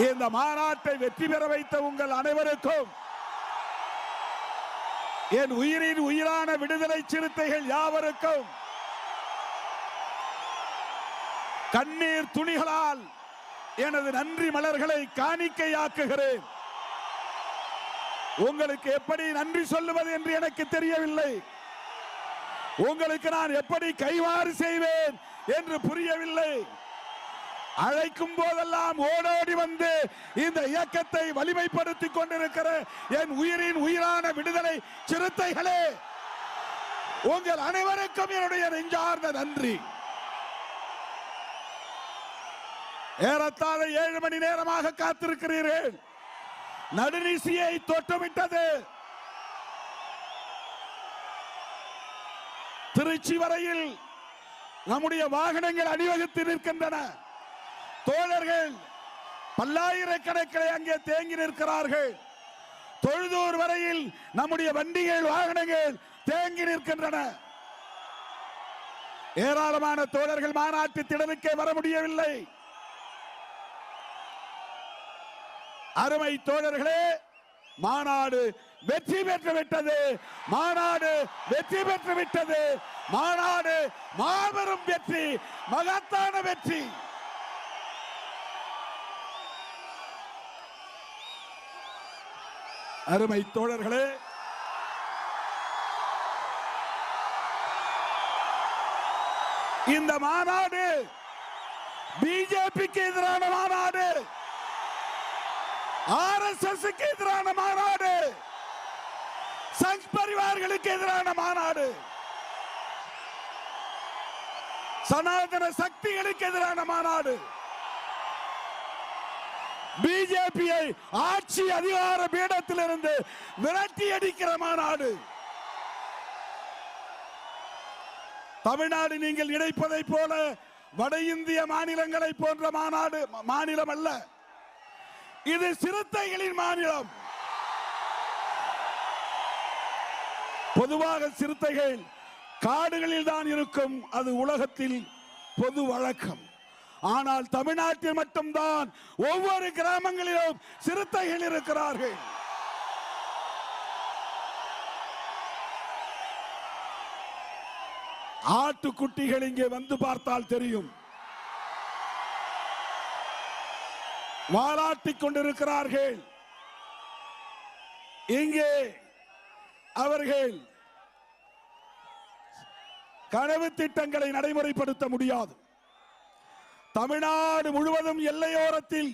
இந்த மாநாட்டை வெற்றி பெற வைத்த உங்கள் அனைவருக்கும் என் உயிரின் உயிரான விடுதலை சிறுத்தைகள் யாவருக்கும் கண்ணீர் துணிகளால் எனது நன்றி மலர்களை காணிக்கையாக்குகிறேன். உங்களுக்கு எப்படி நன்றி சொல்லுவது என்று எனக்கு தெரியவில்லை. உங்களுக்கு நான் எப்படி கைமாறு செய்வேன் என்று புரியவில்லை. அழைக்கும் போதெல்லாம் ஓடோடி வந்து இந்த இயக்கத்தை வலிமைப்படுத்திக் கொண்டிருக்கிற என் உயிரின் உயிரான விடுதலை சிறுத்தைகளே, உங்கள் அனைவருக்கும் என்னுடைய நெஞ்சார்ந்த நன்றி. ஏறத்தாழ 7 மணி நேரமாக காத்திருக்கிறீர்கள். நடுநிசியை தொட்டுவிட்டது. திருச்சி வரையில் நம்முடைய வாகனங்கள் அணிவகுத்து நிற்கின்றன. தோழர்கள் பல்லாயிரக்கணக்கில் அங்கே தேங்கி நிற்கிறார்கள். தொழுதூர் வரையில் நம்முடைய வண்டிகள் வாகனங்கள் தேங்கி நிற்கின்றன. ஏராளமான தோழர்கள் மாநாட்டு திடலுக்கே வர முடியவில்லை. அருமை தோழர்களே, மாநாடு வெற்றி பெற்று விட்டது. மாநாடு வெற்றி பெற்று விட்டது. மாநாடு மாபெரும் வெற்றி, மகத்தான வெற்றி. அருமை தோழர்களே, இந்த மாநாடு பிஜேபிக்கு எதிரான மாநாடு, ஆர்எஸ்எஸ்க்கு எதிரான மாநாடு, சங் பரிவார்களுக்கு எதிரான மாநாடு, சனாதன சக்திகளுக்கு எதிரான மாநாடு, பிஜேபியை ஆட்சி அதிகார பீடத்திலிருந்து விரட்டி அடிக்கிற மாநாடு. தமிழ்நாடு நீங்கள் நினைப்பதை போல வட இந்திய மாநிலங்களை போன்ற மாநிலம் அல்ல. இது சிறுத்தைகளின் மாநிலம். பொதுவாக சிறுத்தைகள் காடுகளில் தான் இருக்கும், அது உலகத்தில் பொது வழக்கம். ஆனால் தமிழ்நாட்டில் மட்டும்தான் ஒவ்வொரு கிராமங்களிலும் சிறுத்தைகள் இருக்கிறார்கள். ஆட்டுக்குட்டிகள் இங்கே வந்து பார்த்தால் தெரியும். வாலாட்டிக் கொண்டிருக்கிறார்கள். இங்கே அவர்கள் கனவு திட்டங்களை நடைமுறைப்படுத்த முடியாது. தமிழ்நாடு முழுவதும் எல்லையோரத்தில்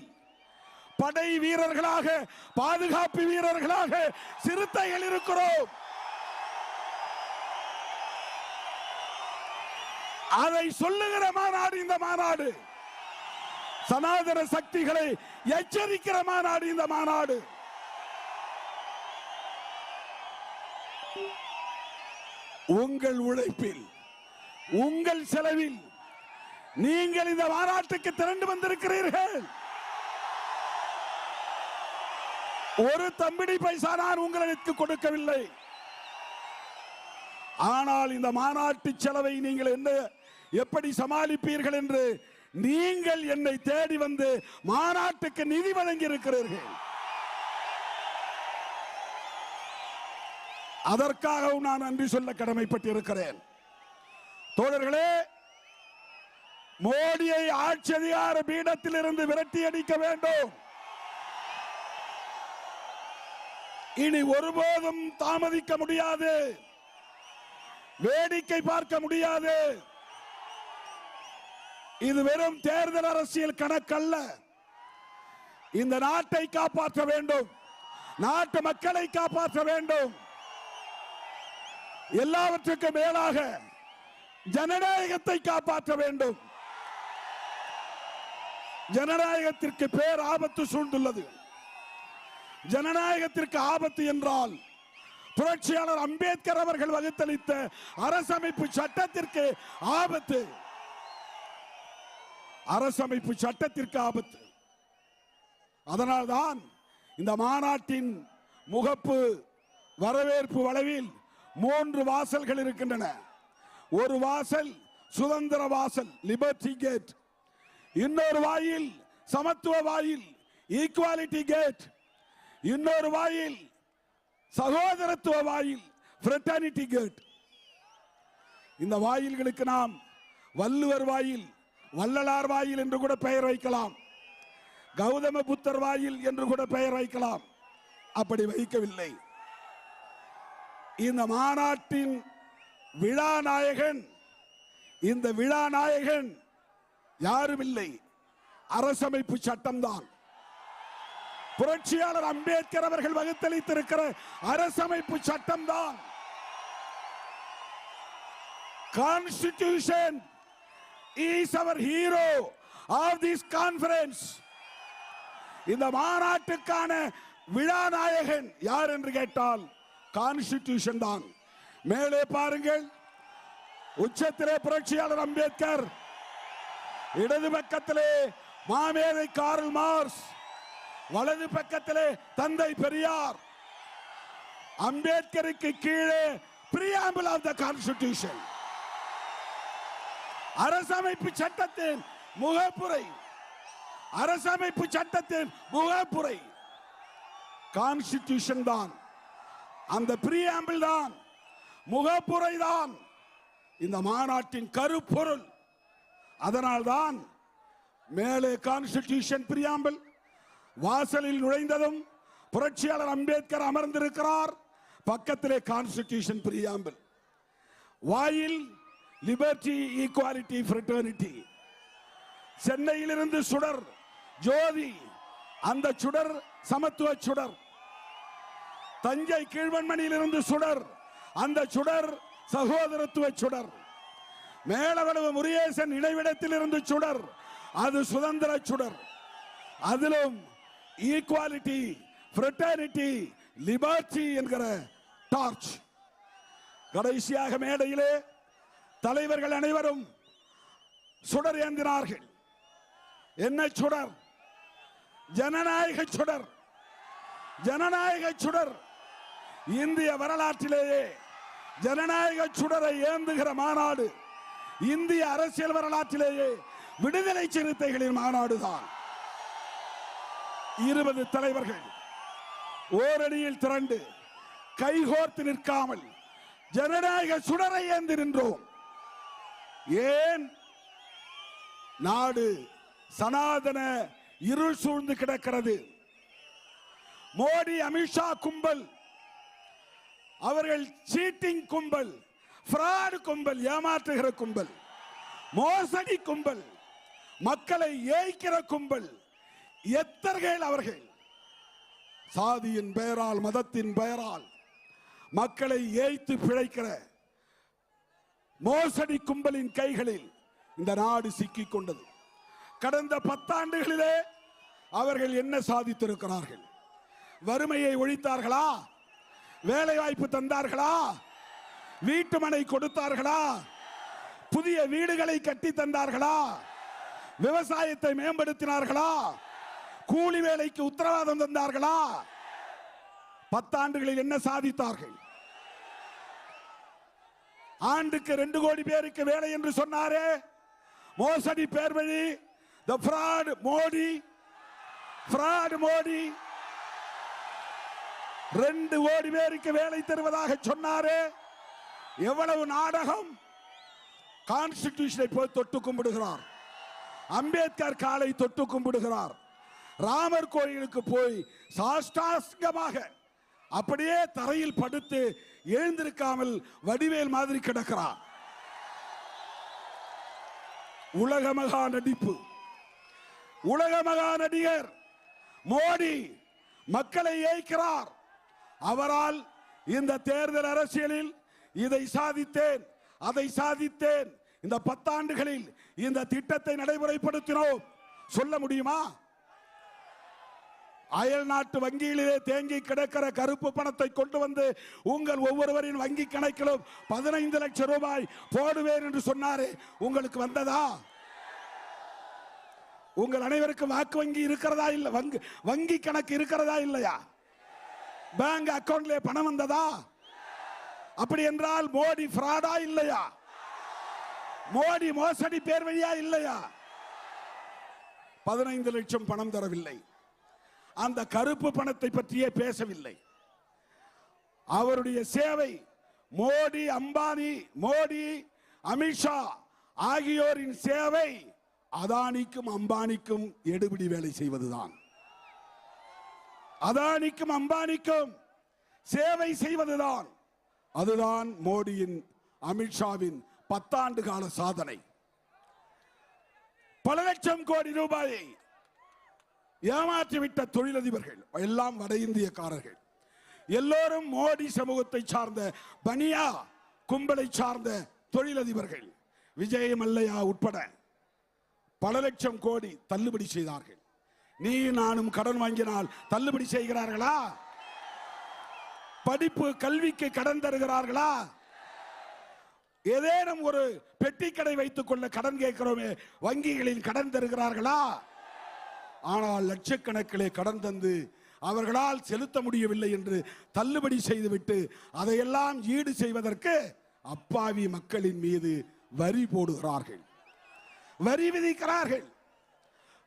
படை வீரர்களாக, பாதுகாப்பு வீரர்களாக சிறுத்தைகள் இருக்கிறோம். அதை சொல்லுகிற மாநாடு இந்த மாநாடு. சனாதன சக்திகளை எச்சரிக்கிற மாநாடு இந்த மாநாடு. உங்கள் உழைப்பில், உங்கள் செலவில் நீங்கள் இந்த மாநாட்டுக்கு திரண்டு வந்திருக்கிறீர்கள். ஒரு தம்பிடி பைசா நான் உங்களுக்கு கொடுக்கவில்லை. ஆனால் இந்த மாநாட்டு செலவை நீங்கள் எப்படி சமாளிப்பீர்கள் என்று நீங்கள் என்னை தேடி வந்து மாநாட்டுக்கு நிதி வழங்கி இருக்கிறீர்கள். அதற்காகவும் நான் நன்றி சொல்ல கடமைப்பட்டிருக்கிறேன். தோழர்களே, மோடியை ஆட்சி அதிகார பீடத்தில் இருந்து விரட்டி அடிக்க வேண்டும். இனி ஒருபோதும் தாமதிக்க முடியாது, வேடிக்கை பார்க்க முடியாது. இது வெறும் தேர்தல் அரசியல் கணக்கல்ல. இந்த நாட்டை காப்பாற்ற வேண்டும், நாட்டு மக்களை காப்பாற்ற வேண்டும். எல்லாவற்றுக்கும் மேலாக ஜனநாயகத்தை காப்பாற்ற வேண்டும். ஜனநாயகத்திற்கு பேர் ஆபத்து சூழ்ந்துள்ளது. ஜனநாயகத்திற்கு ஆபத்து என்றால் புரட்சியாளர் அம்பேத்கர் அவர்கள் வகுத்தளித்த அரசமைப்பு சட்டத்திற்கு ஆபத்து. அரசமைப்பு சட்டத்திற்கு ஆபத்து. அதனால்தான் இந்த மாநாட்டின் முகப்பு வரவேற்பு வளைவில் 3 வாசல்கள் இருக்கின்றன. ஒரு வாசல் சுதந்திர வாசல், லிபர்ட்டி கேட். இன்னொரு வாயில் சமத்துவ வாயில், ஈக்குவாலிட்டி கேட், இன்னொரு வாயில் சகோதரத்துவ வாயில் ஃப்ரெட்டர்னிட்டி கேட். இந்த வாயில்களுக்கு நாம் வள்ளுவர் வாயில், வள்ளலார் வாயில் என்று கூட பெயர் வைக்கலாம், கௌதம புத்தர் வாயில் என்று கூட பெயர் வைக்கலாம். அப்படி வைக்கவில்லை. இந்த மாநாட்டின் விழா நாயகன், இந்த விழா நாயகன் யாரும் இல்லை, அரசமைப்பு சட்டம்தான். புரட்சியாளர் அம்பேத்கர் அவர்கள் வகுத்தளித்திருக்கிற அரசமைப்பு சட்டம்தான். Constitution is our hero of this conference. இந்த மாநாட்டுக்கான விழா நாயகன் யார் என்று கேட்டால் கான்ஸ்டிடியூஷன் தான். மேலே பாருங்கள், உச்சத்திலே புரட்சியாளர் அம்பேத்கர், இடது பக்கத்திலே மாமேதை கார்ல் மார்க்ஸ், வலது பக்கத்திலே தந்தை பெரியார். அம்பேத்கருக்கு கீழே preamble of the constitution, அரசமைப்பு சட்டத்தின் முகப்புரை, அரசமைப்பு சட்டத்தின் முகப்புரை கான்ஸ்டிடியூஷன் தான். அந்த preamble தான், முகப்புரை தான் இந்த மாநாட்டின் கருப்பொருள். அதனால்தான் மேலே கான்ஸ்டிடியூஷன் preamble, வாசலில் நுழைந்ததும் புரட்சியாளர் அம்பேத்கர் அமர்ந்திருக்கிறார், பக்கத்திலே கான்ஸ்டிடியூஷன் preamble. வாயில் லிபர்ட்டி, ஈக்குவாலிட்டி, ஃப்ரெட்டர்னிட்டி. சென்னையிலிருந்து சுடர் ஜோதி, அந்த சுடர் சமத்துவ சுடர். தஞ்சை கீழ்வன்மணியிலிருந்து சுடர், அந்த சுடர் சகோதரத்துவ சுடர். மேலவளவு முருகேசன் இடைவிடத்தில் இருந்து சுடர், அது சுதந்திர சுடர். அதிலும் ஈக்குவாலிட்டி, ஃப்ரெட்டர்னிட்டி, லிபர்ட்டி என்கிற டார்ச். கடைசியாக மேடையிலே தலைவர்கள் அனைவரும் சுடர் ஏந்தினார்கள். என்ன சுடர்? ஜனநாயக சுடர். ஜனநாயக சுடர். இந்திய வரலாற்றிலேயே ஜனநாயக சுடரை ஏந்துகிற மாநாடு இந்திய அரசியல் வரலாற்றிலேயே விடுதலை சிறுத்தைகளின் மாநாடுதான். 20 தலைவர்கள் ஓரணியில் திரண்டு கைகோர்த்து நிற்காமல் ஜனநாயக சுடரை ஏந்தி நின்றோம். ஏன்? நாடு சனாதன இருள் சூழ்ந்து கிடக்கிறது. மோடி அமித்ஷா கும்பல், அவர்கள் சீட்டிங் கும்பல், ஃப்ராட் கும்பல், ஏமாற்றுகிற கும்பல், மோசடி கும்பல், மக்களை ஏய்க்கிற கும்பல், எத்தர்கள் அவர்கள். சாதியின் பெயரால், மதத்தின் பெயரால் மக்களை ஏய்த்து பிழைக்கிற மோசடி கும்பலின் கைகளில் இந்த நாடு சிக்கிக் கொண்டது. கடந்த 10 ஆண்டுகளிலே அவர்கள் என்ன சாதித்திருக்கிறார்கள்? வறுமையை ஒழித்தார்களா? வேலை வாய்ப்பு தந்தார்களா? வீட்டுமனை கொடுத்தார்களா? புதிய வீடுகளை கட்டி தந்தார்களா? விவசாயத்தை மேம்படுத்தினார்களா? கூலி வேலைக்கு உத்தரவாதம் தந்தார்களா? 10 ஆண்டுகளில் என்ன சாதித்தார்கள்? ஆண்டுக்கு 2 கோடி பேருக்கு வேலை என்று சொன்னாரே, மோசடி பேர் வழி, the fraud Modi, fraud Modi. 2 கோடி பேருக்கு வேலை தருவதாக சொன்னாரே, எவ்வளவு நாடகம்! கான்ஸ்டிடியூஷனை போய் தொட்டு கும்பிடுகிறார், அம்பேத்கர் காலை தொட்டு கும்பிடுகிறார், ராமர் கோயிலுக்கு போய் சாஷ்டாங்கமாக அப்படியே தரையில் படுத்து எழுந்திருக்காமல் வடிவேல் மாதிரி கிடக்கிறார். உலக மகா நடிப்பு, உலக மகா நடிகர் மோடி மக்களை ஏய்க்கிறார். அவரால் இந்த தேர்தல் அரசியலில் இதை சாதித்தேன், அதை சாதித்தேன், இந்த 10 ஆண்டுகளில் இந்த திட்டத்தை நடைமுறைப்படுத்தினோம் சொல்ல முடியுமா? அயல் நாட்டு வங்கியிலே தேங்கி கிடக்கிற கருப்பு பணத்தை கொண்டு வந்து உங்கள் ஒவ்வொருவரின் வங்கி கணக்கிலும் 15 லட்சம் ரூபாய் போடுவேன் என்று சொன்னாரே, உங்களுக்கு வந்ததா? உங்கள் அனைவருக்கும் வாக்கு வங்கி இருக்கிறதா? இல்ல, வங்கி கணக்கு இருக்கிறதா இல்லையா? பேங்க் அக்கவுண்ட்ல பணம் வந்ததா? அப்படி என்றால் மோடி ஃப்ராடா இல்லையா? மோடி மோசடி பேர் வழியா இல்லையா? 15 லட்சம் பணம் தரவில்லை. அந்த கருப்பு பணத்தை பற்றியே பேசவில்லை. அவருடைய சேவை மோடி, அம்பானி, மோடி, அமித்ஷா ஆகியோரின் சேவை அதானிக்கும் அம்பானிக்கும் எடுபிடி வேலை செய்வதுதான். அதானிக்கும் அம்பானிக்கும் சேவை செய்வதுதான். அதுதான் மோடியின், அமித்ஷாவின் 10 ஆண்டு கால சாதனை. பல லட்சம் கோடி ரூபாயை ஏமாற்றிவிட்ட தொழிலதிபர்கள் எல்லாம் வட இந்தியக்காரர்கள். எல்லோரும் மோடி சமூகத்தை சார்ந்த பனியா கும்பலை சார்ந்த தொழிலதிபர்கள். விஜய் மல்லையா உட்பட பல லட்சம் கோடி தள்ளுபடி செய்தார்கள். நீ நானும் கடன் வாங்கினால் தள்ளுபடி செய்கிறார்களா? படிப்பு கல்விக்கு கடன் தருகிறார்களா? ஏதேனும் ஒரு பெட்டி கடை வைத்துக் கொள்ள கடன் கேட்கிறோமே, வங்கிகளில் கடன் தருகிறார்களா? ஆனால் லட்சக்கணக்கிலே கடன் தந்து அவர்களால் செலுத்த முடியவில்லை என்று தள்ளுபடி செய்துவிட்டு அதையெல்லாம் ஈடு செய்வதற்கு அப்பாவி மக்களின் மீது வரி போடுகிறார்கள், வரி விதிக்கிறார்கள்.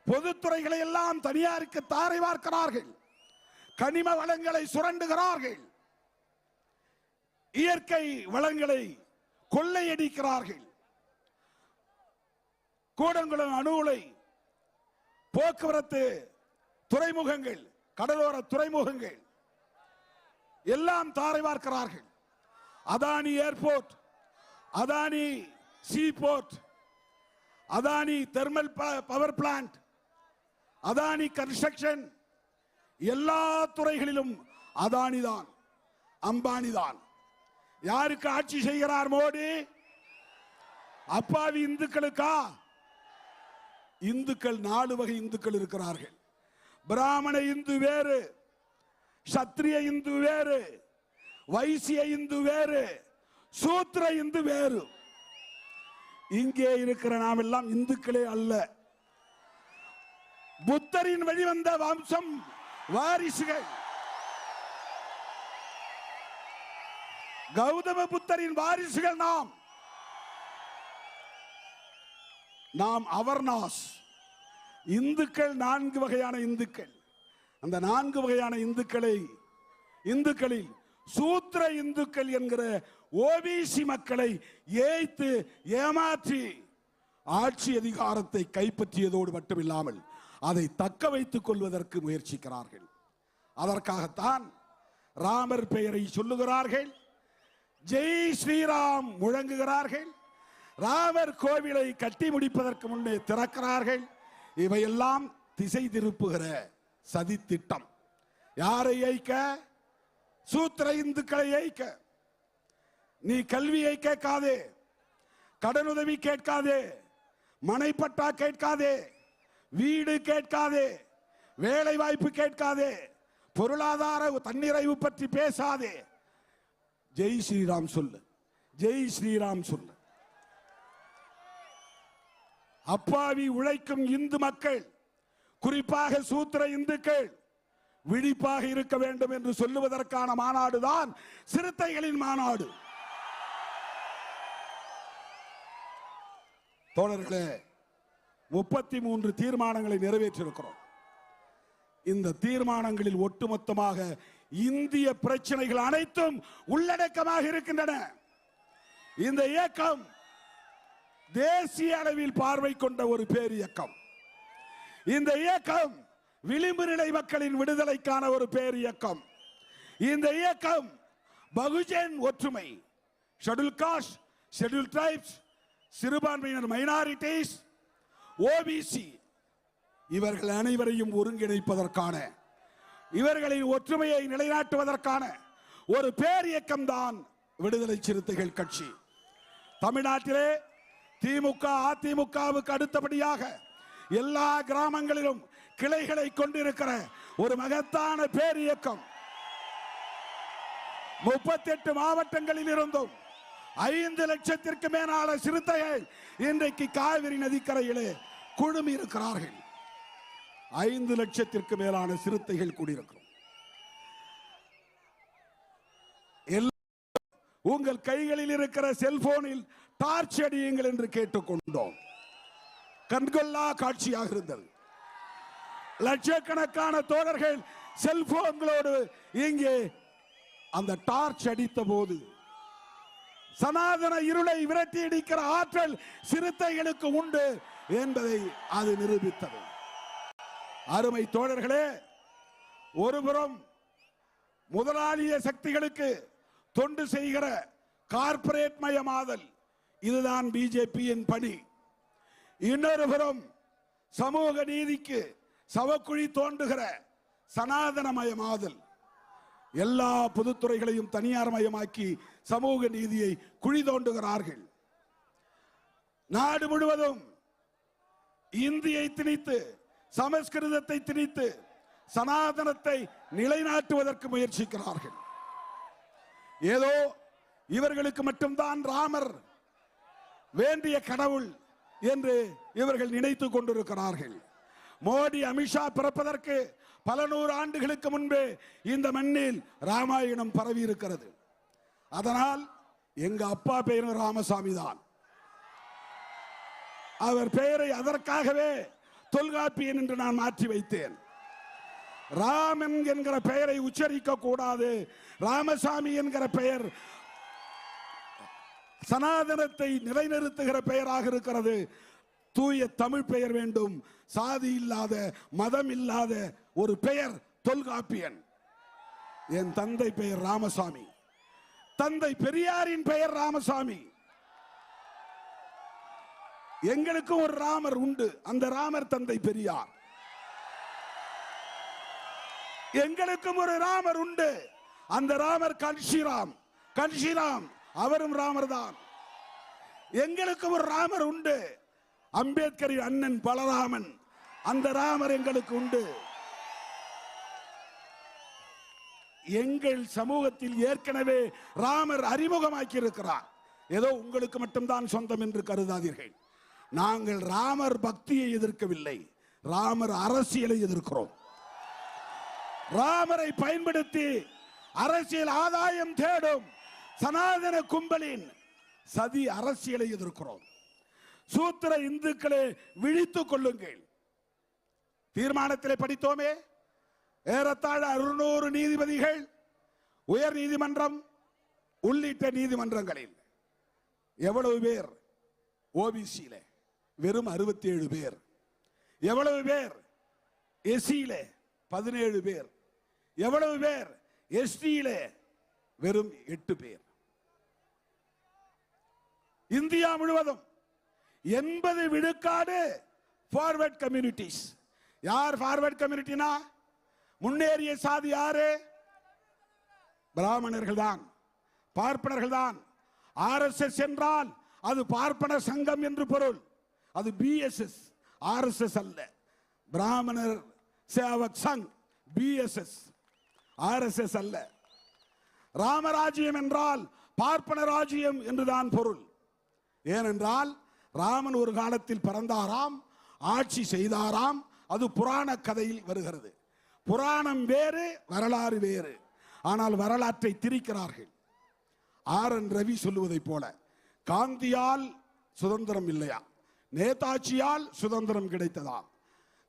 பொதுத்துறைகளை எல்லாம் தனியாருக்கு தாரை வார்க்கிறார்கள். கனிம வளங்களை சுரண்டுகிறார்கள். இயற்கை வளங்களை கொள்ளையடிக்கிறார்கள். கூடங்குளம் அணு உலை, போக்குவரத்து துறைமுகங்கள், கடலோர துறைமுகங்கள் எல்லாம் தாரை வார்க்கிறார்கள். Adani airport, Adani sea port, Adani thermal power plant, Adani construction, எல்லா துறைகளிலும் அதானி தான், அம்பானி தான். யாருக்கு ஆட்சி செய்கிறார் மோடி? அப்பாவி இந்துக்களுக்கா? இந்துக்கள் 4 வகை இந்துக்கள் இருக்கிறார்கள். பிராமண இந்து வேறு, சத்திரிய இந்து வேறு, வைசிய இந்து வேறு, சூத்திர இந்து வேறு. இங்கே இருக்கிற நாம் எல்லாம் இந்துக்களே அல்ல. புத்தரின் வழிவந்த வம்சம் வாரிசுகள். கௌதம புத்தரின் வாரிசுகள் நாம் அவர்னாஸ். இந்துக்கள் 4 வகையான இந்துக்கள். அந்த 4 வகையான இந்துக்களில் சூத்திர இந்துக்கள் என்கிற ஓபிசி மக்களை ஏய்த்து ஏமாற்றி ஆட்சி அதிகாரத்தை கைப்பற்றியதோடு மட்டுமில்லாமல் அதை தக்க வைத்துக் கொள்வதற்கு முயற்சிக்கிறார்கள். அதற்காகத்தான் ராமர் பெயரை சொல்லுகிறார்கள், ஜெய் ஸ்ரீராம் முழங்குகிறார்கள், ராமர் கோவிலை கட்டி முடிப்பதற்கு முன்னே திறக்கிறார்கள். இவையெல்லாம் திசை திருப்புகிற சதி திட்டம். யாரை ஏய்க்க? சூத்திர இந்துக்களை ஏய்க்க. நீ கல்வியை கேட்காதே, கடனுதவி கேட்காதே, மனைப்பட்டா கேட்காதே, வீடு கேட்காதே, வேலை வாய்ப்பு கேட்காதே, பொருளாதார தன்னிறைவு பற்றி பேசாதே. ஜெய் ஸ்ரீராம் சொல்லு, ஜெய் ஸ்ரீராம் சொல்லு. அப்பாவி உழைக்கும் இந்து மக்கள், குறிப்பாக சூத்திர இந்துக்கள் விழிப்பாக இருக்க வேண்டும் என்று சொல்லுவதற்கான மாநாடு தான் சிறுத்தைகளின் மாநாடு. தோழர்களே, 33 தீர்மானங்களை நிறைவேற்றியிருக்கிறோம். இந்த தீர்மானங்களில் ஒட்டுமொத்தமாக இந்திய பிரச்சனைகள் அனைத்தும் உள்ளடக்கமாக இருக்கின்றன. இந்த இயக்கம் தேசிய அளவில் பார்வை கொண்ட ஒரு பேர் இயக்கம். இந்த இயக்கம் விளிம்பு நிலை மக்களின் விடுதலைக்கான ஒரு பேர் இயக்கம். இந்த இயக்கம் பகுஜன் ஒற்றுமை, ஷெட்யூல் காஸ்ட், ஷெட்யூல் டிரைப்ஸ், சிறுபான்மையினர் மைனாரிட்டிஸ், ஓபிசி இவர்கள் அனைவரையும் ஒருங்கிணைப்பதற்கான, இவர்களின் ஒற்றுமையை நிலைநாட்டுவதற்கான ஒரு பேர் இயக்கம் தான் விடுதலை சிறுத்தைகள் கட்சி. தமிழ்நாட்டிலே திமுக அதிமுகவுக்கு அடுத்தபடியாக எல்லா கிராமங்களிலும் கிளைகளை கொண்டிருக்கிற ஒரு மகத்தான பேர் இயக்கம். 38 மாவட்டங்களில் இருந்தும் 5 லட்சத்திற்கு மேலான சிறுத்தைகள் இன்றைக்கு காவிரி நதிக்கரையிலே குழுமி இருக்கிறார்கள். 5 லட்சத்திற்கு மேலான சிறுத்தைகள் கூடியிருக்கிறோம். உங்கள் கைகளில் இருக்கிற செல்போனில் டார்ச் அடியுங்கள் என்று கேட்டுக்கொண்டோம். கண்கொள்ளா காட்சியாக இருந்தது. லட்சக்கணக்கான தோழர்கள் செல்போன்களோடு இங்கே அந்த டார்ச் அடித்த போது சனாதன இருளை விரட்டி அடிக்கிற ஆற்றல் சிறுத்தைகளுக்கு உண்டு என்பதை அது நிரூபித்தது. அருமை தோழர்களே, ஒருபுறம் முதலாளிய சக்திகளுக்கு தொண்டு செய்கிற கார்ப்பரேட் மயமாதல், இதுதான் பிஜேபியின் பணி. இன்னொரு புறம் சமூக நீதிக்கு சவக்குழி தோண்டுகிற சனாதனமயமாதல், எல்லா பொதுத்துறைகளையும் தனியார் மயமாக்கி சமூக நீதியை குழி தோண்டுகிறார்கள். நாடு முழுவதும் இந்தியை திணித்து, சமஸ்கிருதத்தை திணித்து சனாதனத்தை நிலைநாட்டுவதற்கு முயற்சிக்கிறார்கள். ஏதோ இவர்களுக்கு மட்டும்தான் ராமர் வேண்டிய கடவுள் என்று இவர்கள் நினைத்துக் கொண்டிருக்கிறார்கள். மோடி, அமித்ஷா பிறப்பதற்கு பல நூறு ஆண்டுகளுக்கு முன்பே இந்த மண்ணில் ராமாயணம் பரவி இருக்கிறது. அதனால் எங்க அப்பா பெயரும் ராமசாமி தான். அவர் பெயரை அதற்காகவே தொல்காப்பியன் என்று நான் மாற்றி வைத்தேன். ராமன் என்கிற பெயரை உச்சரிக்க கூடாது. ராமசாமி என்கிற பெயர் சனாதனத்தை நிலைநிறுத்துகிற பெயராக இருக்கிறது. தூய தமிழ் பெயர் வேண்டும். சாதி இல்லாத, மதம் இல்லாத ஒரு பெயர் தொல்காப்பியன். என் தந்தை பெயர் ராமசாமி. தந்தை பெரியாரின் பெயர் ராமசாமி. எங்களுக்கு ஒரு ராமர் உண்டு. அந்த ராமர் தந்தை பெரியார். எங்களுக்கும் ஒரு ராமர் உண்டு. அந்த ராமர் கன்ஷிராம். கன்ஷிராம் அவரும் ராமர் தான். எங்களுக்கு ஒரு ராமர் உண்டு. அம்பேத்கரின் அண்ணன் பலராமன். அந்த ராமர் எங்களுக்கு உண்டு. எங்கள் சமூகத்தில் ஏற்கனவே ராமர் அறிமுகமாக்கி இருக்கிறார். ஏதோ உங்களுக்கு மட்டும்தான் சொந்தம் என்று கருதாதீர்கள். நாங்கள் ராமர் பக்தியை எதிர்க்கவில்லை, ராமர் அரசியலை எதிர்க்கிறோம். ராமரை பயன்படுத்தி அரசியல் ஆதாயம் தேடும் சனாதன கும்பலின் சதி அரசியலை எதிர்க்கிறோம். சூத்திர இந்துக்களை விழித்துக் கொள்ளுங்கள். தீர்மானத்திலே படித்தோமே, ஏறத்தாழ 600 நீதிபதிகள் உயர் நீதிமன்றம் உள்ளிட்ட நீதிமன்றங்களில் எவ்வளவு பேர் ஓபிசியில? வெறும் 67 பேர். எவ்வளவு பேர் எஸ்சியில? 17 பேர். எவ்வளவு பேர் எஸ்டியில? வெறும் 8 பேர். இந்தியா முழுவதும் 80 விழுக்காடு ஃபார்வர்ட் கம்யூனிட்டிஸ். யார் ஃபார்வர்ட் கம்யூனிட்டினா? முன்னேறிய சாதி யாரு? பிராமணர்கள் தான், பார்ப்பனர்கள் தான். ஆர்எஸ்எஸ் என்றால் அது பார்ப்பன சங்கம் என்று பொருள். அது பிஎஸ்எஸ், ஆர்எஸ்எஸ் அல்ல. பிராமணர் சேவக் சங், பிஎஸ்எஸ், ஆர்எஸ்எஸ் அல்ல. ராமராஜ்யம் என்றால் பார்ப்பன ராஜ்யம் என்றுதான் பொருள். ஏனென்றால் ராமன் ஒரு காலத்தில் பிறந்தாராம், ஆட்சி செய்தாராம். அது புராண கதையில் வருகிறது. புராணம் வேறு, வரலாறு வேறு. ஆனால் வரலாற்றை திரிக்கிறார்கள். ஆர்.என். ரவி சொல்லுவதை போல, காந்தியால் சுதந்திரம் இல்லையா, நேதாஜியால் சுதந்திரம் கிடைத்ததாம்.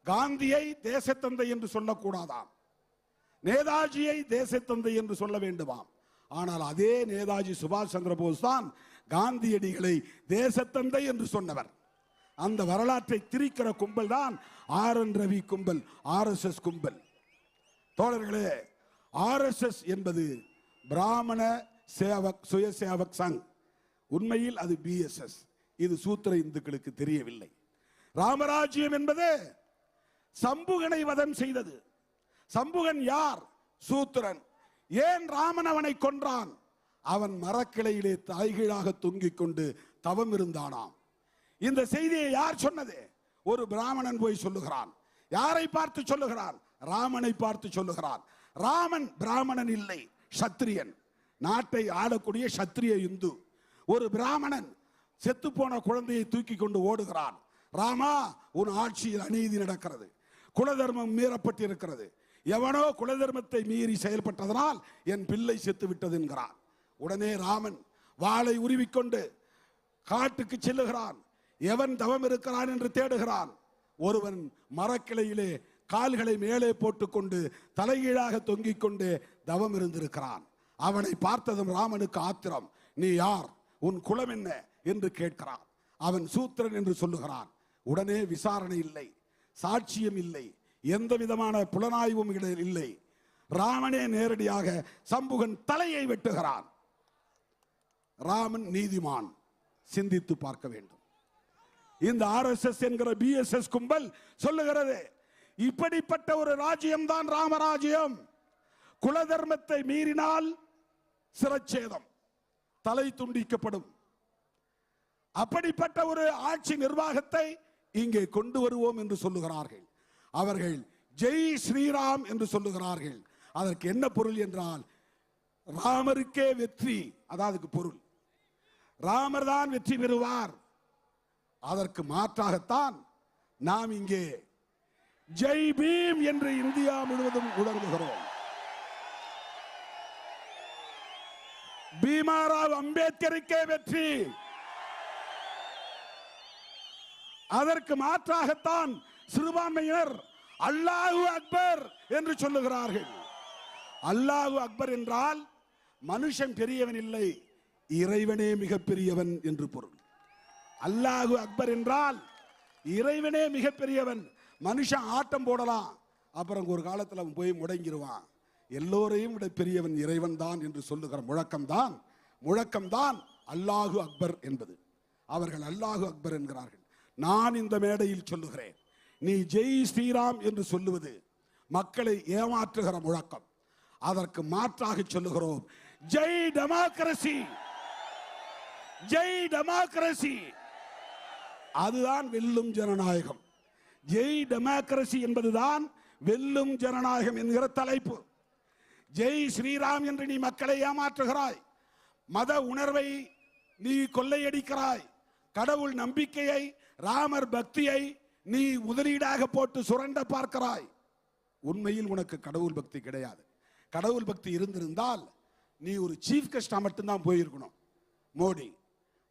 காந்தியை தேசத்தந்தை என்று சொல்லக்கூடாதாம், நேதாஜியை தேசத்தந்தை என்று சொல்ல வேண்டுமாம். ஆனால் அதே நேதாஜி சுபாஷ் சந்திர போஸ் தான் காந்தியடிகளை தேசத்தந்தை என்று சொன்னவர். அந்த வரலாற்றை திரிக்கிற கும்பல் தான் ஆர்.என். ரவி கும்பல், ஆர்எஸ்எஸ் கும்பல். தோழர்களே, ஆர்எஸ்எஸ் என்பது பிராமண சேவக் சுயசேவக் சங். உண்மையில் அது பிஎஸ்எஸ். இது சூத்திர இந்துக்களுக்கு தெரியவில்லை. ராமராஜ்யம் என்பது சம்புகனை வதம் செய்தது. சம்புகன் யார்? சூத்திரன். ஏன் ராமன் அவனை கொன்றான்? அவன் மரக்கிளையிலே தாய்கீழாக தொங்கிக் கொண்டு தவம் இருந்தானாம். இந்த செய்தியை யார் சொன்னது? ஒரு பிராமணன் போய் சொல்லுகிறான். யாரை பார்த்து சொல்லுகிறான்? ராமனை பார்த்து சொல்லுகிறான். ராமன் பிராமணன் இல்லை, சத்திரியன். நாட்டை ஆளக்கூடிய சத்திரிய இந்து. ஒரு பிராமணன் செத்து போன குழந்தையை தூக்கி கொண்டு ஓடுகிறான். ராமா, உன் ஆட்சியில் அநீதி நடக்கிறது, குலதர்மம் மீறப்பட்டிருக்கிறது. எவனோ குலதர்மத்தை மீறி செயல்பட்டதனால் என் பிள்ளை செத்து விட்டது என்கிறான். உடனே ராமன் வாளை உருவிக்கொண்டு காட்டுக்கு செல்லுகிறான். எவன் தவம் இருக்கிறான் என்று தேடுகிறான். ஒருவன் மரக்கிளையிலே கால்களை மேலே போட்டுக்கொண்டு தலைகீழாக தொங்கிக் கொண்டு தவம் இருந்திருக்கிறான். அவனை பார்த்ததும் ராமனுக்கு ஆத்திரம். நீ யார், உன் குலம் என்ன என்று கேட்கிறான். அவன் சூத்திரன் என்று சொல்லுகிறான். உடனே விசாரணை இல்லை, சாட்சியம் இல்லை, எந்த விதமான புலனாய்வும் இல்லை. ராமனே நேரடியாக சம்புகன் தலையை வெட்டுகிறான். ராமன் நீதிமான், சிந்தித்து பார்க்க வேண்டும். இந்த RSS என்கிற BSS கும்பல் சொல்லுகிறது, இப்படிப்பட்ட ஒரு ராஜ்யம் தான் ராமராஜ்யம். குலதர்மத்தை மீறினால் சிரச்சேதம், தலை துண்டிக்கப்படும். அப்படிப்பட்ட ஒரு ஆட்சி நிர்வாகத்தை இங்கே கொண்டு வருவோம் என்று சொல்லுகிறார்கள். அவர்கள் ஜெய் ஸ்ரீராம் என்று சொல்லுகிறார்கள். அதற்கு என்ன பொருள் என்றால், ராமருக்கே வெற்றி, அதாவது பொருள் ராமர் தான் வெற்றி பெறுவார். அதற்கு மாற்றாகத்தான் நாம் இங்கே ஜெய் பீம் என்று இந்தியா முழுவதும் உணர்வுகிறோம். பீமாராவ் அம்பேத்கருக்கே வெற்றி. அதற்கு மாற்றாகத்தான் சிறுபான்மையினர் அல்லாஹு அக்பர் என்று சொல்லுகிறார்கள். அல்லாஹு அக்பர் என்றால் மனுஷன் பெரியவன் இல்லை, இறைவனே மிகப்பெரியவன் என்று பொருள். அல்லாஹு அக்பர் என்றால் இறைவனே மிகப்பெரியவன். மனுஷன் ஆட்டம் போடலாம், அப்புறம் ஒரு காலத்தில் அவன் போய் முடங்கிடுவான். எல்லோரையும் விட பெரியவன் இறைவன் தான் என்று சொல்லுகிற முழக்கம்தான் அல்லாஹு அக்பர் என்பது. அவர்கள் அல்லாஹு அக்பர் என்கிறார்கள். நான் இந்த மேடையில் சொல்லுகிறேன், நீ ஜெய் ஸ்ரீராம் என்று சொல்லுவது மக்களை ஏமாற்றுகிற முழக்கம். அதற்கு மாற்றாக சொல்லுகிறோம் ஜெய் டெமோக்ரசி, ஜெய் டெமோக்ரசி. அதுதான் வெல்லும் ஜனநாயகம். ஜெய் டெமோக்ரசி என்பதுதான் வெல்லும் ஜனநாயகம் என்கிற தலைப்பு. ஜெய் ஸ்ரீராம் என்று நீ மக்களை ஏமாற்றுகிறாய், மத உணர்வை நீ கொள்ளையடிக்கிறாய், கடவுள் நம்பிக்கையை, ராமர் பக்தியை நீ முதலீடாக போட்டு சுரண்ட பார்க்கிறாய். உண்மையில் உனக்கு கடவுள் பக்தி கிடையாது. கடவுள் பக்தி இருந்திருந்தால் நீ ஒரு சீஃப் கெஸ்டா மட்டும்தான் போயிருக்கணும். மோடி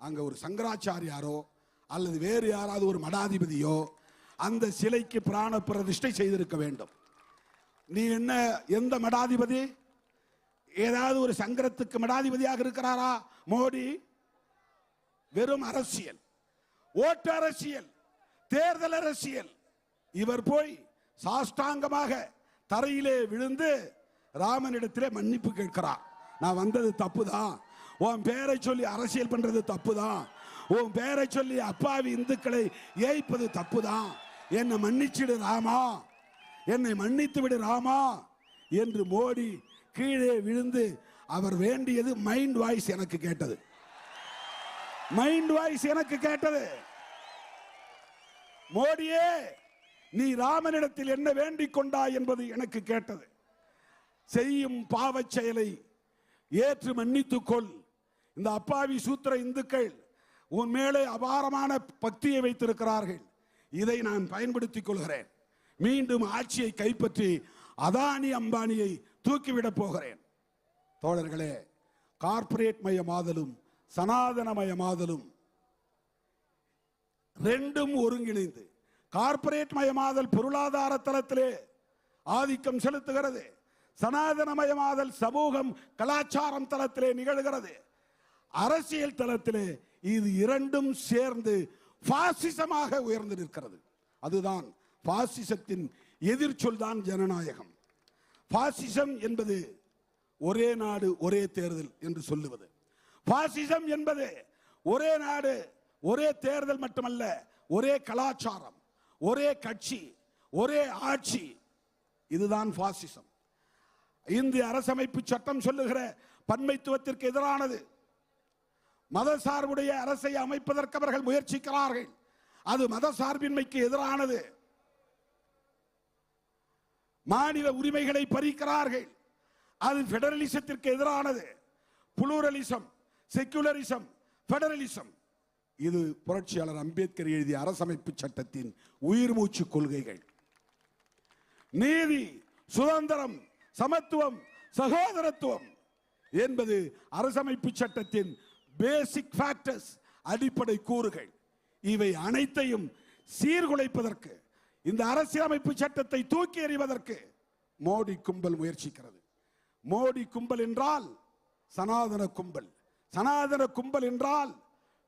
அங்க ஒரு சங்கராச்சாரியாரோ அல்லது வேறு யாராவது ஒரு மடாதிபதியோ அந்த சிலைக்கு பிராண பிரதிஷ்டை செய்திருக்க வேண்டும். நீ என்ன, எந்த மடாதிபதி ஏதாவது ஒரு சங்கரத்துக்கு மடாதிபதியாக இருக்கிறாரா? மோடி வெறும் அரசியல், ஓட்டு அரசியல், தேர்தல் அரசியல். இவர் போய் சாஷ்டாங்கமாக தரையிலே விழுந்து ராமனிடத்திலே மன்னிப்பு கேட்கிறார். நான் வந்தது தப்புதான், உன் பேரை சொல்லி அரசியல் பண்றது தப்புதான், உன் பேரை சொல்லி அப்பாவி இந்துக்களை ஏய்ப்பது தப்புதான், என்னை மன்னிச்சிடு ராமா, என்னை மன்னித்து விடு ராமா என்று மோடி கீழே விழுந்து அவர் வேண்டியது மைண்ட் வாய்ஸ் எனக்கு கேட்டது. மைண்ட் வாய்ஸ் எனக்கு கேட்டது. மோடியே, நீ ராமனிடத்தில் என்ன வேண்டிக் கொண்டாய் என்பது எனக்கு கேட்டது. செய்யும் பாவச் செயலை ஏற்று மன்னித்துக் கொள். இந்த அப்பாவி சூத்திர இந்துக்கள் உன் மேலே அபாரமான பக்தியை வைத்திருக்கிறார்கள். இதை நான் பயன்படுத்திக் கொள்கிறேன். மீண்டும் ஆட்சியை கைப்பற்றி அதானி அம்பானியை தூக்கிவிடப் போகிறேன். தோழர்களே, கார்ப்பரேட் மயமாதலும் சனாதனமயமாதலும் ரெண்டும் ஒருங்கிணைந்து, கார்ப்பரேட் மயமாதல் பொருளாதார தளத்திலே ஆதிக்கம் செலுத்துகிறது, சனாதனமயமாதல் சமூகம் கலாச்சாரம் தளத்திலே நிகழ்கிறது, அரசியல் தளத்திலே இது இரண்டும் சேர்ந்து பாசிசமாக உயர்ந்து நிற்கிறது. அதுதான் பாசிசத்தின் எதிர்ச்சொல் தான் ஜனநாயகம். பாசிசம் என்பது ஒரே நாடு ஒரே தேர்தல் என்று சொல்லுவது. பாசிசம் என்பது ஒரே நாடு ஒரே தேர்தல் மட்டுமல்ல, ஒரே கலாச்சாரம், ஒரே கட்சி, ஒரே ஆட்சி. இதுதான் பாசிசம். இந்திய அரசமைப்பு சட்டம் சொல்லுகிற பன்மைத்துவத்திற்கு எதிரானது. மதசார்புடைய அரசை அமைப்பதற்கு அவர்கள் முயற்சிக்கிறார்கள், அது மதசார்பின்மைக்கு எதிரானது. மாநில உரிமைகளை பறிக்கிறார்கள், அது பெடரலிசத்திற்கு எதிரானது. புளூரலிசம், செக்குலரிசம், பெடரலிசம், இது புரட்சியாளர் அம்பேத்கர் எழுதிய அரசமைப்பு சட்டத்தின் உயிர் மூச்சு கொள்கைகள். நீதி, சுதந்திரம், சமத்துவம், சகோதரத்துவம் என்பது அரசமைப்பு சட்டத்தின் பேசிக் ஃபேக்டர்ஸ், அடிப்படை கூறுகள். இவை அனைத்தையும் சீர்குலைப்பதற்கு, இந்த அரசியலமைப்பு சட்டத்தை தூக்கி எறிவதற்கு மோடி கும்பல் முயற்சிக்கிறது. மோடி கும்பல் என்றால் சனாதன கும்பல், சனாதன கும்பல் என்றால்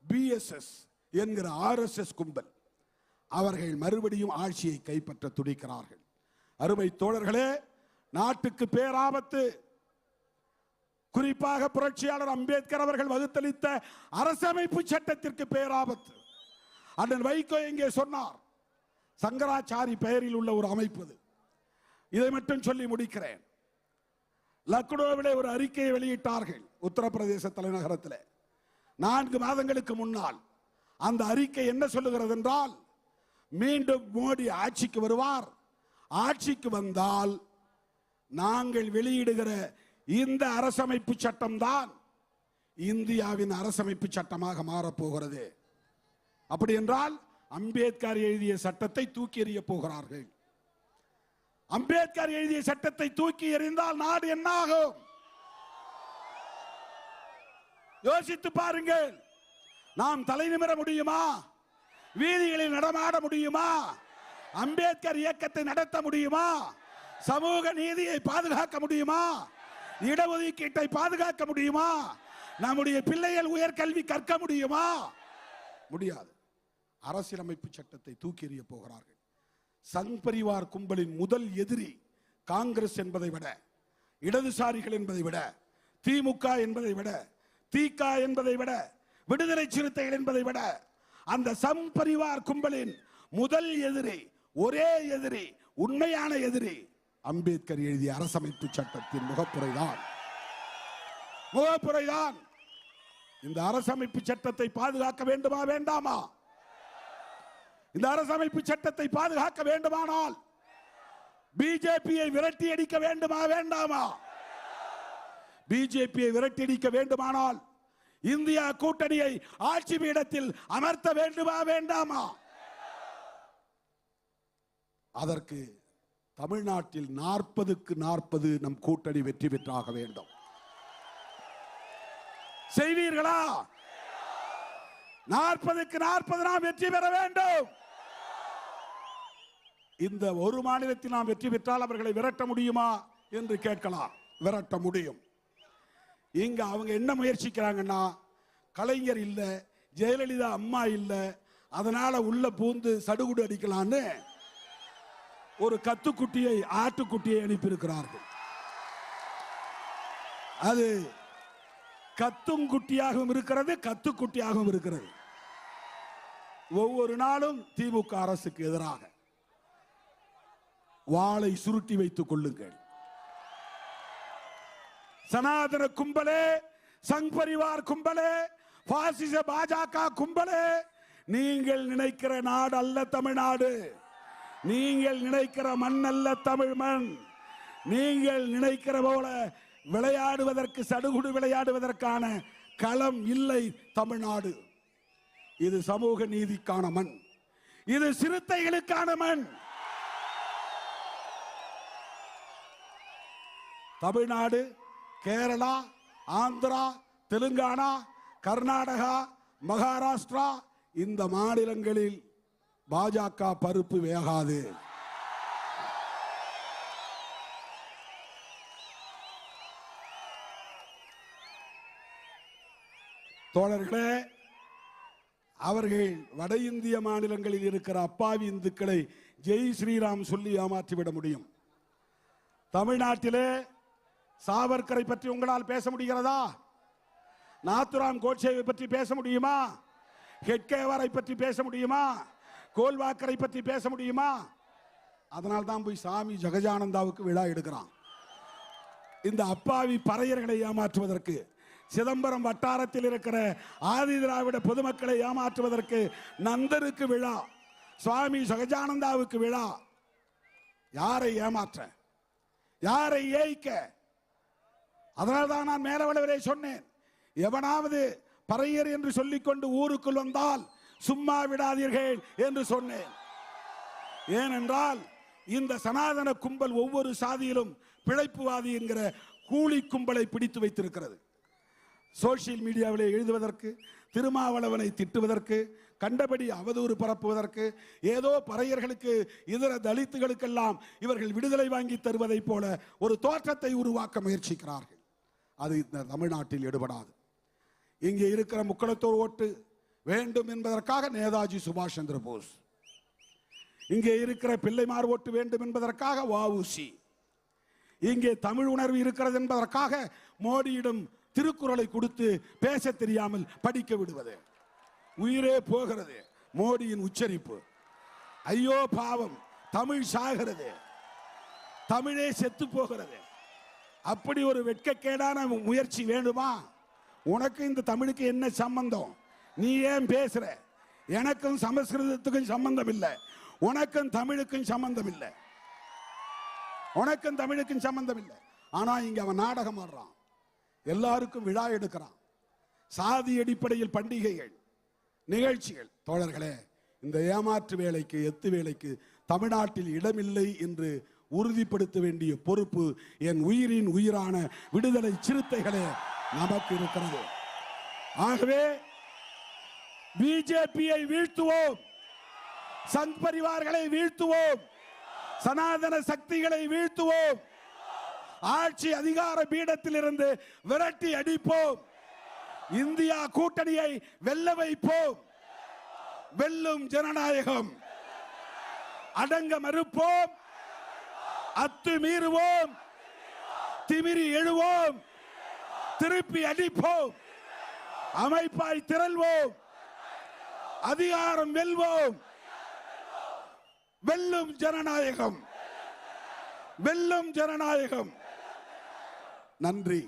BSS என்கிற RSS கும்பல். அவர்கள் மறுபடியும் ஆட்சியை கைப்பற்ற துடிக்கிறார்கள். அருமை தோழர்களே, நாட்டுக்கு பேராபத்து. குறிப்பாக புரட்சியாளர் அம்பேத்கர் அவர்கள் வகுத்தளித்த அரசமைப்பு சட்டத்திற்கு பேராபத்து. அண்ணன் வைகோ இங்கே சொன்னார், சங்கராச்சாரி பெயரில் உள்ள ஒரு அமைப்பு. இதை மட்டும் சொல்லி முடிக்கிறேன். லக்னோவிலே ஒரு அறிக்கையை வெளியிட்டார்கள், உத்தரப்பிரதேச தலைநகரத்தில் 4 மாதங்களுக்கு முன்னால். அந்த அறிக்கை என்ன சொல்லுகிறது என்றால், மீண்டும் மோடி ஆட்சிக்கு வருவார். ஆட்சிக்கு வந்தால் நாங்கள் வெளியிடுகிற இந்த அரசமைப்பு சட்டம் தான் இந்தியாவின் அரசமைப்பு சட்டமாக மாறப்போகிறது. அப்படி என்றால் அம்பேத்கர் எழுதிய சட்டத்தை தூக்கி எறிய போகிறார்கள். அம்பேத்கர் எழுதிய சட்டத்தை தூக்கி எறிந்தால் நாடு என்ன ஆகும்? யோசித்து பாருங்கள். நாம் தலை நிமிர முடியுமா? வீதிகளில் நடமாட முடியுமா? அம்பேத்கர் இயக்கத்தை நடத்த முடியுமா? சமூக நீதியை பாதுகாக்க முடியுமா? இடஒதுக்கீட்டை பாதுகாக்க முடியுமா? நம்முடைய பிள்ளைகள் உயர்கல்வி கற்க முடியுமா? முடியாது. அரசியலமைப்பு சட்டத்தை தூக்கி எறிய போகிறார்கள். சங் பரிவார் கும்பலின் முதல் எதிரி காங்கிரஸ் என்பதை விட, இடதுசாரிகள் என்பதை விட, திமுக என்பதை விட, திக என்பதை விட, விடுதலை சிறுத்தைகள் என்பதை விட, அந்த சங் பரிவார் கும்பலின் முதல் எதிரி, ஒரே எதிரி, உண்மையான எதிரி அம்பேத்கர் எழுதிய அரசமைப்பு சட்டத்தின் முகப்புரைதான். முகப்புரைதான். இந்த அரசமைப்பு சட்டத்தை பாதுகாக்க வேண்டுமா வேண்டாமா? இந்த அரசமைப்பு சட்டத்தை பாதுகாக்க வேண்டுமானால் பிஜேபியை விரட்டி அடிக்க வேண்டுமா வேண்டாமா? பிஜேபியை விரட்டி அடிக்க வேண்டுமானால் இந்தியா கூட்டணியை ஆட்சி பீடத்தில் அமர்த்த வேண்டுமா வேண்டாமா? அதற்கு தமிழ்நாட்டில் 40க்கு 40 நம் கூட்டணி வெற்றி பெற்றாக வேண்டும். செய்வீர்களா? 40க்கு 40 நாம் வெற்றி பெற வேண்டும். இந்த ஒரு மாநிலத்தில் நாம் வெற்றி பெற்றால் அவர்களை விரட்ட முடியுமா என்று கேட்கலாம். விரட்ட முடியும். இங்க அவங்க என்ன முயற்சிக்கிறாங்கன்னா, கலைஞர் இல்ல, ஜெயலலிதா அம்மா இல்ல, அதனால உள்ள பூந்து சடுகுடு அடிக்கலான்னு ஒரு கத்துக்குட்டியை, ஆட்டுக்குட்டியை அனுப்பியிருக்கிறார்கள். அது கத்துங்குட்டியாகவும் இருக்கிறது, கத்துக்குட்டியாகவும் இருக்கிறது. ஒவ்வொரு நாளும் திமுக அரசுக்கு எதிராக வாளை சுருட்டி வைத்துக் கொள்ளுங்கள். சனாதன கும்பலே, சங் பரிவார் கும்பலே, பாசிச பாஜக கும்பலே, நீங்கள் நினைக்கிற நாடு அல்ல தமிழ்நாடு. நீங்கள் நினைக்கிற மண் அல்ல தமிழ் மண். நீங்கள் நினைக்கிற போல விளையாடுவதற்கு, சடுகுடு விளையாடுவதற்கான களம் இல்லை தமிழ்நாடு. இது சமூக நீதிக்கான மண். இது சிறுத்தைகளுக்கான மண். தமிழ்நாடு, கேரளா, ஆந்திரா, தெலுங்கானா, கர்நாடகா, மகாராஷ்டிரா, இந்த மாநிலங்களில் பாஜக பருப்பு வேகாது. தோழர்களே, அவர்கள் வட இந்திய மாநிலங்களில் இருக்கிற அப்பாவி இந்துக்களை ஜெய் ஸ்ரீராம் சொல்லி ஏமாற்றிவிட முடியும். தமிழ்நாட்டிலே சாவர்கரை பற்றி உங்களால் பேச முடிகிறதா? நாத்துராம் கோட்சேவை பற்றி பேச முடியுமா? ஹெட்கேவரை பற்றி பேச முடியுமா? கோல்வாக்கரை பற்றி பேச முடியுமா? அதனால் தான் போய் சாமி ஜெகஜானந்தாவுக்கு விழா எடுக்கிறான். இந்த அப்பாவி பறையர்களை ஏமாற்றுவதற்கு, சிதம்பரம் வட்டாரத்தில் இருக்கிற ஆதி திராவிட பொதுமக்களை ஏமாற்றுவதற்கு நந்தருக்கு விழா, சுவாமி ஜெகஜானந்தாவுக்கு விழா. யாரை ஏமாற்ற, யாரை ஏய்க்க? அதனால்தான் நான் மேலவளவரை சொன்னேன், எவனாவது பறையர் என்று சொல்லிக்கொண்டு ஊருக்குள் வந்தால் சும்மா விடாதீர்கள் என்று சொன்னேன். ஏனென்றால் இந்த சனாதன கும்பல் ஒவ்வொரு சாதியிலும் பிழைப்புவாதி என்கிற கூலி கும்பலை பிடித்து வைத்திருக்கிறது. சோசியல் மீடியாவில் எழுதுவதற்கு, திருமாவளவனை திட்டுவதற்கு, கண்டபடி அவதூறு பரப்புவதற்கு, ஏதோ பறையர்களுக்கு இதர தலித்துகளுக்கெல்லாம் இவர்கள் விடுதலை வாங்கி தருவதை போல ஒரு தோற்றத்தை உருவாக்க முயற்சிக்கிறார்கள். அது இந்த தமிழ்நாட்டில் எடுபடாது. இங்கே இருக்கிற முக்களத்தோர் ஓட்டு வேண்டும் என்பதற்காக நேதாஜி சுபாஷ் சந்திர போஸ், இங்கே இருக்கிற பிள்ளைமார் ஓட்டு வேண்டும் என்பதற்காக வஉசி, இங்கே தமிழ் உணர்வு இருக்கிறது என்பதற்காக மோடியிடம் திருக்குறளை கொடுத்து பேச தெரியாமல் படிக்க விடுவது. உயிரே போகிறது மோடியின் உச்சரிப்பு. ஐயோ பாவம், தமிழ் சாகிறது, தமிழே செத்து போகிறது. அப்படி ஒரு வெட்கக்கேடான முயற்சி வேண்டுமா? உனக்கு இந்த தமிழுக்கு என்ன சம்பந்தம்? நீ ஏன் பேசுற? எனக்கும் சமஸ்கிருதத்துக்கும் சம்பந்தம் இல்லை, உனக்கும் தமிழுக்கும் சம்பந்தம் இல்லை, உனக்கும் தமிழுக்கும் சம்பந்தம் இல்லை. ஆனா இங்க அவன் நாடகம் ஆடுறான், எல்லாருக்கும் விழா எடுக்கிறான், சாதி அடிப்படையில் பண்டிகைகள் நிகழ்ச்சிகள். தோழர்களே, இந்த ஏமாற்று வேலைக்கு எத்து வேலைக்கு தமிழ்நாட்டில் இடமில்லை என்று உறுதிப்படுத்த வேண்டிய பொறுப்பு என் உயிரின் உயிரான விடுதலை சிறுத்தைகளே நமக்கு இருக்கிறது. ஆகவே பிஜேபியை வீழ்த்துவோம், சங் பரிவார்களை வீழ்த்துவோம், சனாதன சக்திகளை வீழ்த்துவோம், ஆட்சி அதிகார பீடத்தில் இருந்து விரட்டி அடிப்போம், இந்தியா கூட்டணியை வெல்ல வைப்போம். வெல்லும் ஜனநாயகம். அடங்க மறுப்போம், அத்துமீறுவோம், திமிரி எழுவோம், திருப்பி அடிப்போம், அமைப்பாய் திரள்வோம், அதிகாரம் வெல்வோம். வெல்லும் ஜனநாயகம், வெல்லும் ஜனநாயகம். நன்றி.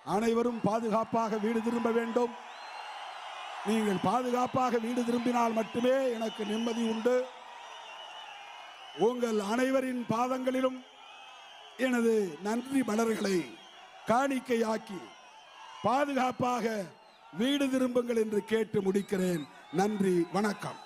அனைவரும் பாதுகாப்பாக வீடு திரும்ப வேண்டும். நீங்கள் பாதுகாப்பாக வீடு திரும்பினால் மட்டுமே எனக்கு நிம்மதி உண்டு. உங்கள் அனைவரின் பாதங்களிலும் எனது நன்றி மலர்களை காணிக்கையாக்கி பாதுகாப்பாக வீடு திரும்புங்கள் என்று கேட்டு முடிக்கிறேன். நன்றி, வணக்கம்.